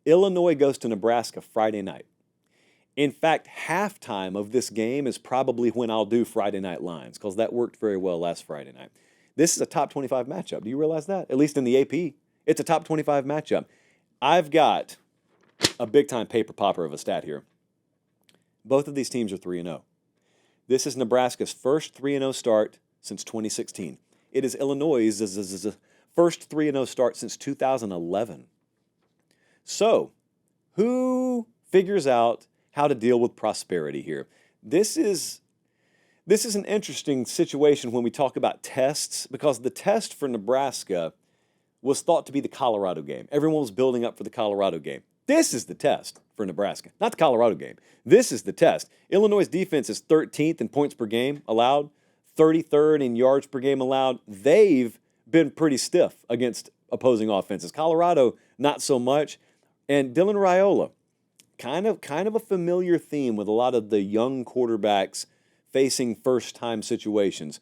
Illinois goes to Nebraska Friday night. In fact, halftime of this game is probably when I'll do Friday night lines because that worked very well last Friday night. This is a top 25 matchup. Do you realize that? At least in the AP, it's a top 25 matchup. I've got a big-time paper popper of a stat here. Both of these teams are 3-0. This is Nebraska's first 3-0 start since 2016. It is Illinois' first 3-0 start since 2011. So, who figures out how to deal with prosperity here? This is an interesting situation when we talk about tests, because the test for Nebraska was thought to be the Colorado game. Everyone was building up for the Colorado game. This is the test for Nebraska, not the Colorado game. This is the test. Illinois' defense is 13th in points per game allowed, 33rd in yards per game allowed. They've been pretty stiff against opposing offenses. Colorado, not so much. And Dylan Raiola, kind of a familiar theme with a lot of the young quarterbacks facing first-time situations.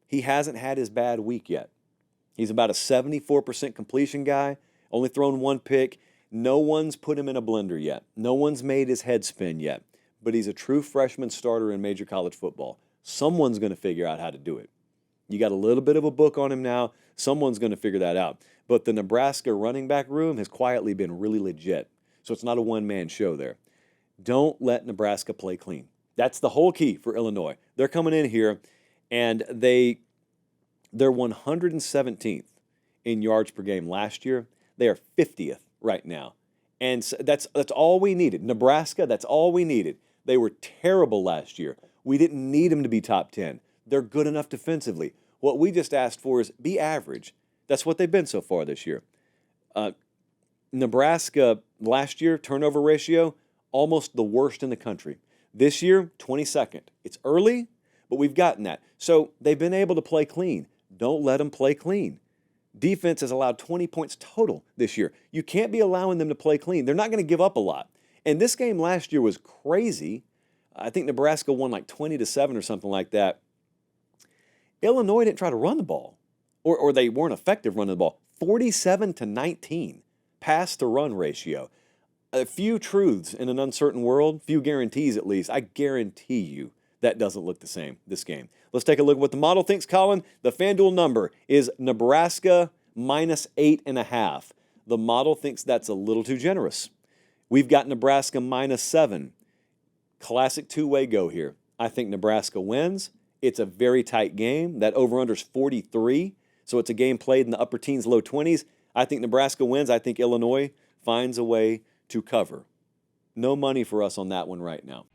He hasn't had his bad week yet. He's about a 74% completion guy, only thrown one pick. No one's put him in a blender yet. No one's made his head spin yet. But he's a true freshman starter in major college football. Someone's going to figure out how to do it. You got a little bit of a book on him now. Someone's going to figure that out. But the Nebraska running back room has quietly been really legit. So it's not a one-man show there. Don't let Nebraska play clean. That's the whole key for Illinois. They're coming in here, and they're 117th in yards per game last year. They are 50th right now. And so that's all we needed. Nebraska, that's all we needed. They were terrible last year. We didn't need them to be top 10. They're good enough defensively. What we just asked for is be average. That's what they've been so far this year. Nebraska last year, turnover ratio, almost the worst in the country. This year, 22nd. It's early, but we've gotten that. So they've been able to play clean. Don't let them play clean. Defense has allowed 20 points total this year. You can't be allowing them to play clean. They're not going to give up a lot. And this game last year was crazy. I think Nebraska won like 20-7 or something like that. Illinois didn't try to run the ball, or they weren't effective running the ball. 47-19 pass-to-run ratio. A few truths in an uncertain world, few guarantees at least. I guarantee you that doesn't look the same this game. Let's take a look at what the model thinks, Colin. The FanDuel number is Nebraska minus 8.5. The model thinks that's a little too generous. We've got Nebraska minus 7. Classic two-way go here. I think Nebraska wins. It's a very tight game. That over-under is 43, so it's a game played in the upper teens, low 20s. I think Nebraska wins. I think Illinois finds a way to cover. No money for us on that one right now.